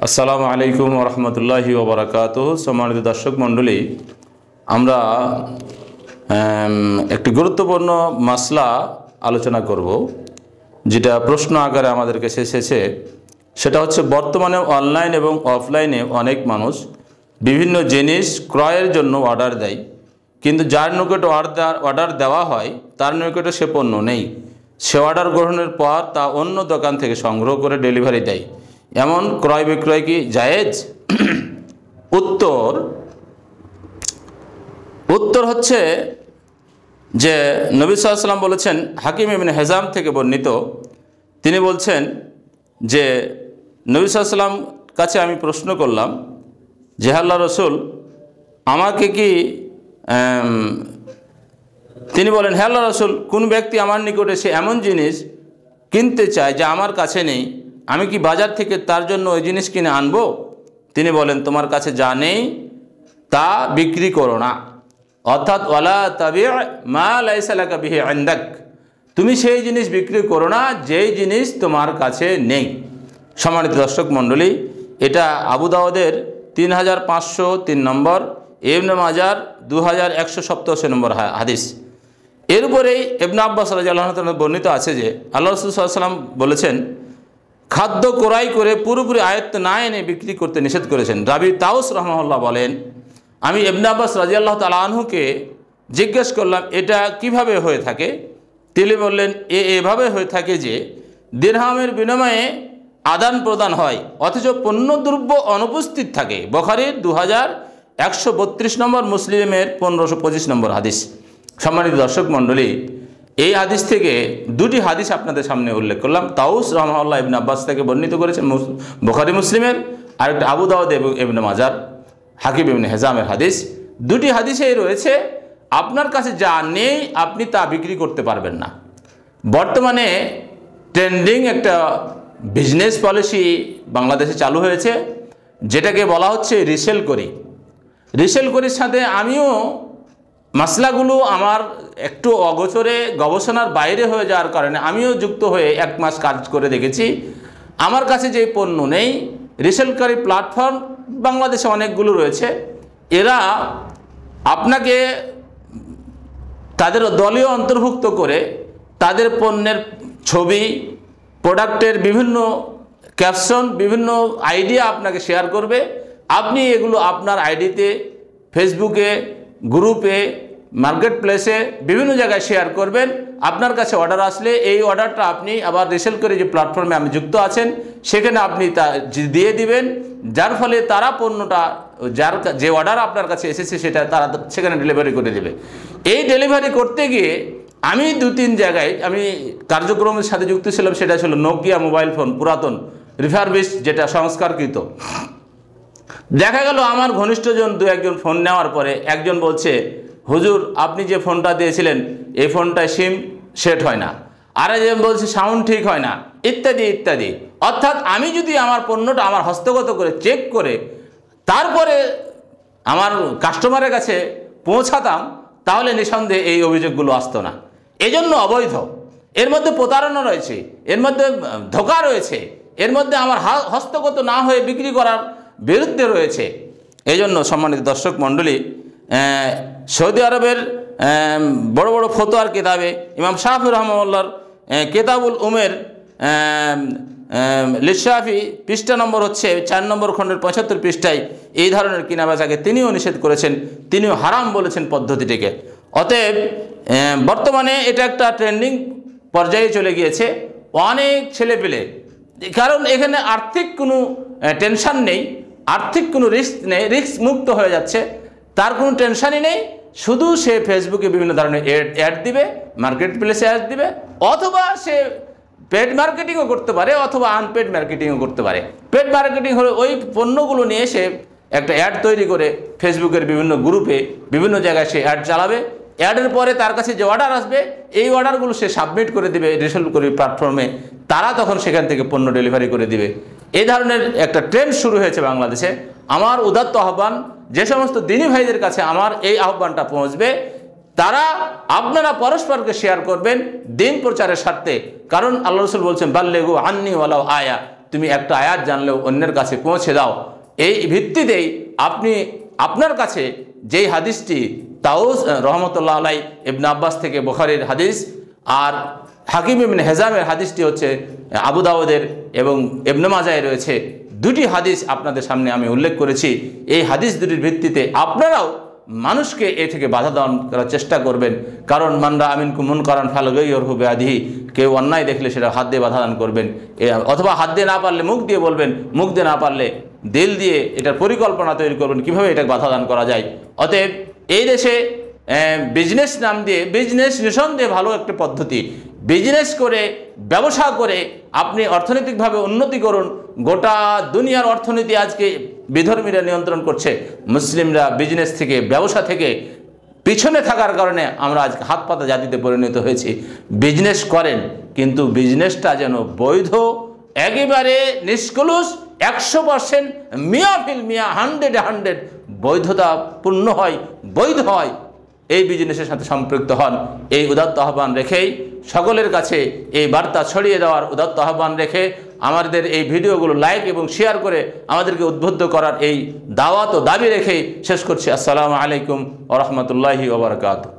আসসালামু আলাইকুম ওয়া রাহমাতুল্লাহি ওয়া বারাকাতুহু। সম্মানিত দর্শক মণ্ডলী, আমরা একটি গুরুত্বপূর্ণ মাসলা আলোচনা করব, যেটা প্রশ্ন আকারে আমাদের কাছে এসেছে। সেটা হচ্ছে, বর্তমানে অনলাইন এবং অফলাইনে অনেক মানুষ বিভিন্ন জিনিস ক্রয়ের জন্য অর্ডার দেয়, কিন্তু যার নিকট অর্ডার দেওয়া হয় তার নিকটে সে পণ্য নেই। সে অর্ডার গ্রহণের পর তা অন্য দোকান থেকে সংগ্রহ করে ডেলিভারি দেয়। এমন ক্রয় বিক্রয় কি জায়েজ? উত্তর হচ্ছে যে নবী সাল্লাল্লাহু আলাইহি ওয়াসাল্লাম বলেছেন, হাকিম ইবনে হিজাম থেকে বর্ণিত, তিনি বলছেন যে নবী সাল্লাল্লাহু আলাইহি ওয়াসাল্লাম কাছে আমি প্রশ্ন করলাম যে, আল্লাহর রাসূল, আমাকে কি তিনি বলেন, হে আল্লাহর রাসূল, কোন ব্যক্তি আমার নিকটে সে এমন জিনিস কিনতে চায় যা আমার কাছে নেই, আমি কি বাজার থেকে তার জন্য ওই জিনিস কিনে আনবো? তিনি বলেন, তোমার কাছে যা নেই তা বিক্রি করো না, অর্থাৎ ওয়ালা তাবি' মা লাইসা লাকা বিহি ইনদাক, তুমি সেই জিনিস বিক্রি করো না যেই জিনিস তোমার কাছে নেই। সম্মানিত দর্শক মণ্ডলী, এটা আবু দাউদের 3503 নম্বর, ইবনে মাজার 2187 নম্বর হাদিস। এর উপরেই ইবনে আব্বাস রাদিয়াল্লাহু তাআলা বর্ণিত আছে যে আল্লাহ রাসূল সাল্লাল্লাহু আলাইহি ওয়াসাল্লাম বলেছেন, খাদ্য ক্রয় করে পুরোপুরি আয়ত্ত না এনে বিক্রি করতে নিষেধ করেছেন। রাবি তাউস রাহমাহুল্লাহ বলেন, আমি ইবনে আব্বাস রাদিয়াল্লাহু তাআলা আনহুকে জিজ্ঞেস করলাম, এটা কিভাবে হয়ে থাকে? তিনি বললেন, এভাবে হয়ে থাকে যে দিরহামের বিনিময়ে আদান প্রদান হয়, অথচ পণ্য দ্রব্য অনুপস্থিত থাকে। বুখারীর 2132 নম্বর, মুসলিমের 1525 নম্বর হাদিস। সম্মানিত দর্শক মণ্ডলী, এই হাদিস থেকে দুটি হাদিস আপনাদের সামনে উল্লেখ করলাম। তাউস রাহমাহুল্লাহ ইবনে আব্বাস থেকে বর্ণিত করেছেন বুখারী মুসলিমের, আর একটা আবু দাউদ এবং ইবনে মাজার হাকিম ইবনে হিজামের হাদিস। দুটি হাদিসেই রয়েছে, আপনার কাছে যা নেই আপনি তা বিক্রি করতে পারবেন না। বর্তমানে ট্রেন্ডিং একটা বিজনেস পলিসি বাংলাদেশে চালু হয়েছে, যেটাকে বলা হচ্ছে রিসেল করি। রিসেল করির সাথে আমিও মাসলাগুলো আমার একটু অগোচরে গবেষণার বাইরে হয়ে যাওয়ার কারণে আমিও যুক্ত হয়ে 1 মাস কাজ করে দেখেছি। আমার কাছে যে পণ্য নেই, রিসেলকারী প্ল্যাটফর্ম বাংলাদেশে অনেকগুলো রয়েছে। এরা আপনাকে তাদের দলীয় অন্তর্ভুক্ত করে তাদের পণ্যের ছবি, প্রোডাক্টের বিভিন্ন ক্যাপশন, বিভিন্ন আইডিয়া আপনাকে শেয়ার করবে। আপনি এগুলো আপনার আইডিতে, ফেসবুকে, গ্রুপে, মার্কেট প্লেসে বিভিন্ন জায়গায় শেয়ার করবেন। আপনার কাছে অর্ডার আসলে এই অর্ডারটা আপনি আবার রিসেল করে যে প্ল্যাটফর্মে আপনি যুক্ত আছেন সেখানে আপনি তা দিয়ে দিবেন, যার ফলে তারা পণ্যটা যে অর্ডার আপনার কাছে এসেছে সেটা তারা সেখানে ডেলিভারি করে দেবে। এই ডেলিভারি করতে গিয়ে আমি 2-3 জায়গায় আমি কার্যক্রমের সাথে যুক্ত ছিলাম। সেটা ছিল নোকিয়া মোবাইল ফোন, পুরাতন রিফারবিশ, যেটা সংস্কারকৃত। দেখা গেল আমার ঘনিষ্ঠজন 2-1 ফোন নেওয়ার পরে একজন বলছে, হুজুর আপনি যে ফোনটা দিয়েছিলেন এই ফোনটায় সিম সেট হয় না, আর একজন বলছে সাউন্ড ঠিক হয় না, ইত্যাদি ইত্যাদি। অর্থাৎ আমি যদি আমার পণ্যটা আমার হস্তগত করে চেক করে তারপরে আমার কাস্টমারের কাছে পৌঁছাতাম, তাহলে নিঃসন্দেহে এই অভিযোগগুলো আসতো না। এজন্য অবৈধ, এর মধ্যে প্রতারণা রয়েছে, এর মধ্যে ধোঁকা রয়েছে, এর মধ্যে আমার হস্তগত না হয়ে বিক্রি করার বিরুদ্ধে রয়েছে। এই জন্য সম্মানিত দর্শক মণ্ডলী, সৌদি আরবের বড় বড় ফতোয়ার কিতাবে ইমাম শাফি রাহমাহুল্লাহর কিতাবুল উমের লিশাফি পৃষ্ঠা নম্বর হচ্ছে 4 নম্বর খণ্ডের 75 পৃষ্ঠায় এই ধরনের কেনাবেচাকে তিনিও নিষেধ করেছেন, তিনিও হারাম বলেছেন পদ্ধতিটিকে। অতএব বর্তমানে এটা একটা ট্রেন্ডিং পর্যায়ে চলে গিয়েছে। অনেক ছেলেপেলে, কারণ এখানে আর্থিক কোনো টেনশন নেই, আর্থিক কোনো রিস্ক নেই, রিস্ক মুক্ত হয়ে যাচ্ছে, তার কোনো টেনশনই নেই। শুধু সে ফেসবুকে বিভিন্ন ধরনের অ্যাড দিবে, মার্কেট প্লেসে অ্যাড দিবে, অথবা সে পেড মার্কেটিংও করতে পারে অথবা আনপেড মার্কেটিংও করতে পারে। পেড মার্কেটিং হলো ওই পণ্যগুলো নিয়ে সে একটা অ্যাড তৈরি করে ফেসবুকের বিভিন্ন গ্রুপে বিভিন্ন জায়গায় সে অ্যাড চালাবে। অ্যাডের পরে তার কাছে যে অর্ডার আসবে এই অর্ডারগুলো সে সাবমিট করে দিবে রিসেল করি প্ল্যাটফর্মে, তারা তখন সেখান থেকে পণ্য ডেলিভারি করে দিবে। এই ধরনের একটা ট্রেন্ড শুরু হয়েছে বাংলাদেশে। আমার উদাত্ত আহ্বান, যে সমস্ত দিনী ভাইদের কাছে আমার এই আহ্বানটা পৌঁছবে, তারা আপনারা পরস্পরকে শেয়ার করবেন দিন প্রচারের স্বার্থে। কারণ আল্লাহ রাসূল বলছেন, বাল্লিগু আন্নি ওয়ালাউ আয়া, তুমি একটা আয়াত জানলেও অন্যের কাছে পৌঁছে দাও। এই ভিত্তিতেই আপনি আপনার কাছে যেই হাদিসটি তাউস রহমতুল্লাহ আলাই ইবনে আব্বাস থেকে বুখারীর হাদিস, আর হাকিম ইবনে হিজামের হাদিসটি হচ্ছে আবু দাউদের এবং ইবনে মাজায় রয়েছে, দুটি হাদিস আপনাদের সামনে আমি উল্লেখ করেছি। এই হাদিস দুটির ভিত্তিতে আপনারাও মানুষকে এ থেকে বাধা দান করার চেষ্টা করবেন। কারণ মানরা আমিনকুম মুনকারান ফালগাইয়িরহু বিয়াদিহি, কেউ অন্যায় দেখলে সেটা হাত দিয়ে বাধা দান করবেন, অথবা হাত দিয়ে না পারলে মুখ দিয়ে বলবেন, মুখ দিয়ে না পারলে দিল দিয়ে এটার পরিকল্পনা তৈরি করবেন কীভাবে এটাকে বাধা দান করা যায়। অতএব এই দেশে বিজনেস নাম দিয়ে, বিজনেস নিঃসন্দেহে ভালো একটা পদ্ধতি, বিজনেস করে ব্যবসা করে আপনি অর্থনৈতিকভাবে উন্নতি করুন। গোটা দুনিয়ার অর্থনীতি আজকে বিধর্মীরা নিয়ন্ত্রণ করছে, মুসলিমরা বিজনেস থেকে, ব্যবসা থেকে পিছনে থাকার কারণে আমরা আজকে হাত পাতা জাতিতে পরিণত হয়েছি। বিজনেস করেন, কিন্তু বিজনেসটা যেন বৈধ, একেবারে নিষ্কলুষ, 100% মিয়া ফিল মিয়া, 100 বৈধতাপূর্ণ হয়, বৈধ হয়, এই বিজনেসের সাথে সম্পৃক্ত হন। এই উদাত্ত আহ্বান রেখেই সকলের কাছে এই বার্তা ছড়িয়ে দেওয়ার উদাত্ত আহ্বান রেখে আমাদের এই ভিডিওগুলো লাইক এবং শেয়ার করে আমাদেরকে উদ্বুদ্ধ করার এই দাওয়াত ও দাবি রেখেই শেষ করছি। আসসালামু আলাইকুম ওয়া রাহমাতুল্লাহি ওয়া বারাকাতুহু।